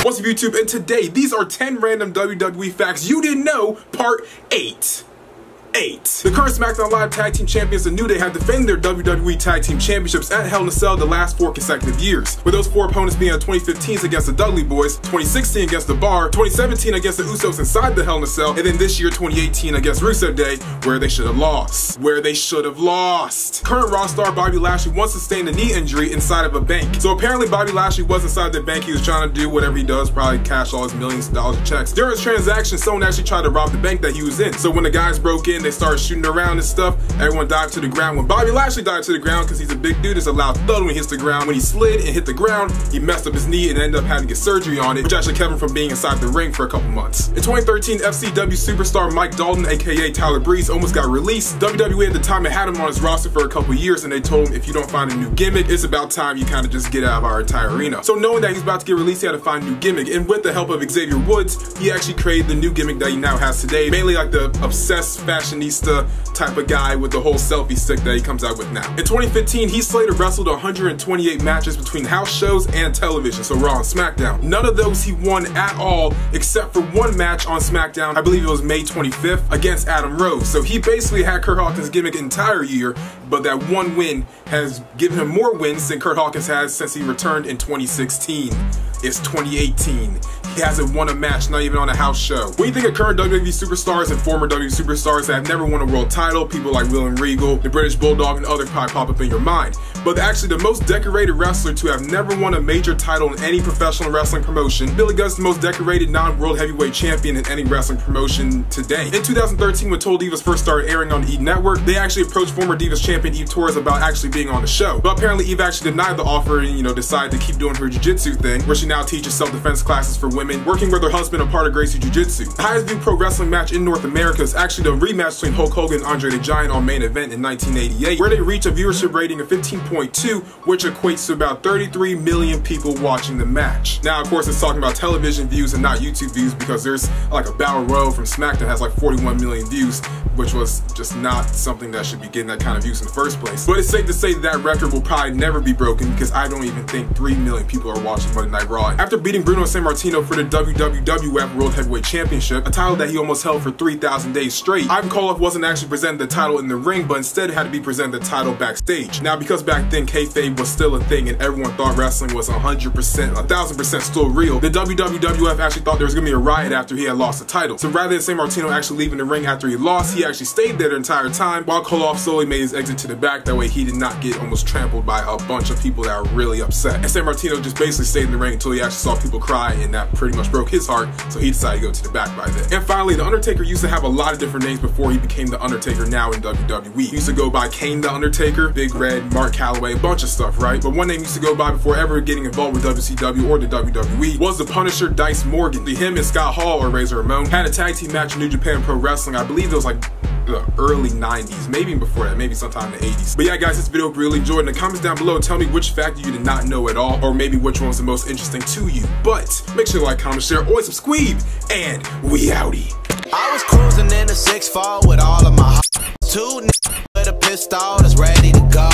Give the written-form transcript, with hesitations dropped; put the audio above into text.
What's up, YouTube? And today, these are 10 random WWE facts you didn't know, part 8. The current SmackDown Live Tag Team Champions, The New Day, have defended their WWE Tag Team Championships at Hell in a Cell the last 4 consecutive years, with those 4 opponents being 2015 against the Dudley Boys, 2016 against The Bar, 2017 against the Usos inside the Hell in a Cell, and then this year 2018 against Rusev Day, where they should have lost. Current Raw star Bobby Lashley once sustained a knee injury inside of a bank. So apparently Bobby Lashley was inside the bank. He was trying to do whatever he does, probably cash all his millions of dollars of checks. During his transaction, someone actually tried to rob the bank that he was in. So when the guys broke in, they started shooting around and stuff. Everyone dived to the ground. When Bobby Lashley dived to the ground, because he's a big dude, it's a loud thud when he hits the ground. When he slid and hit the ground, he messed up his knee and ended up having to get surgery on it, which actually kept him from being inside the ring for a couple months. In 2013, FCW superstar Mike Dalton, aka Tyler Breeze, almost got released. WWE at the time had him on his roster for a couple years, and they told him, if you don't find a new gimmick, it's about time you kind of just get out of our entire arena. So knowing that he's about to get released, he had to find a new gimmick, and with the help of Xavier Woods, he actually created the new gimmick that he now has today, mainly like the obsessed fashionista type of guy with the whole selfie stick that he comes out with now. In 2015, Heath Slater wrestled 128 matches between house shows and television, so Raw and SmackDown. None of those he won at all, except for one match on SmackDown, I believe it was May 25th, against Adam Rose. So he basically had Kurt Hawkins' gimmick an entire year, but that one win has given him more wins than Kurt Hawkins has since he returned in 2016. It's 2018. He hasn't won a match, not even on a house show. When you think of current WWE superstars and former WWE superstars that have never won a world title, people like William Regal, the British Bulldog, and others probably pop up in your mind. But actually the most decorated wrestler to have never won a major title in any professional wrestling promotion, Billy Gunn's the most decorated non-world heavyweight champion in any wrestling promotion today. In 2013, when Total Divas first started airing on the E! Network, they actually approached former Divas champion Eve Torres about actually being on the show. But apparently Eve actually denied the offer and, decided to keep doing her jiu-jitsu thing, where she now teaches self-defense classes for women, working with her husband a part of Gracie Jiu-Jitsu. The highest viewed pro wrestling match in North America is actually the rematch between Hulk Hogan and Andre the Giant on Main Event in 1988, where they reached a viewership rating of 15.2, which equates to about 33 million people watching the match. Now, of course, it's talking about television views and not YouTube views, because there's like a Battle Royal from SmackDown has like 41 million views, which was just not something that should be getting that kind of views in the first place. But it's safe to say that record will probably never be broken, because I don't even think 3 million people are watching Monday Night Raw. After beating Bruno Sammartino for the WWF World Heavyweight Championship, a title that he almost held for 3,000 days straight, Ivan Koloff wasn't actually presented the title in the ring, but instead had to be presented the title backstage. Now, because back then kayfabe was still a thing and everyone thought wrestling was 100%, 1,000% still real, the WWF actually thought there was gonna be a riot after he had lost the title. So rather than Sammartino actually leaving the ring after he lost, he actually stayed there the entire time, while Koloff slowly made his exit to the back. That way he did not get almost trampled by a bunch of people that are really upset. And Sammartino just basically stayed in the ring until he actually saw people cry, and that pretty much broke his heart, so he decided to go to the back by then. And finally, The Undertaker used to have a lot of different names before he became The Undertaker now in WWE. He used to go by Kane the Undertaker, Big Red, Mark Calloway, a bunch of stuff, right? But one name he used to go by before ever getting involved with WCW or the WWE was the Punisher Dice Morgan. Him and Scott Hall, or Razor Ramon, had a tag team match in New Japan Pro Wrestling. I believe it was like the early 90s, maybe before that, maybe sometime in the 80s. But yeah, guys, this video really enjoyed. In the comments down below, tell me which fact you did not know at all, or maybe which one was the most interesting to you. But make sure to like, comment, share, always subscribe, and we outie. I was cruising in the 6-4 with all of my 2 with a pistol that's ready to go.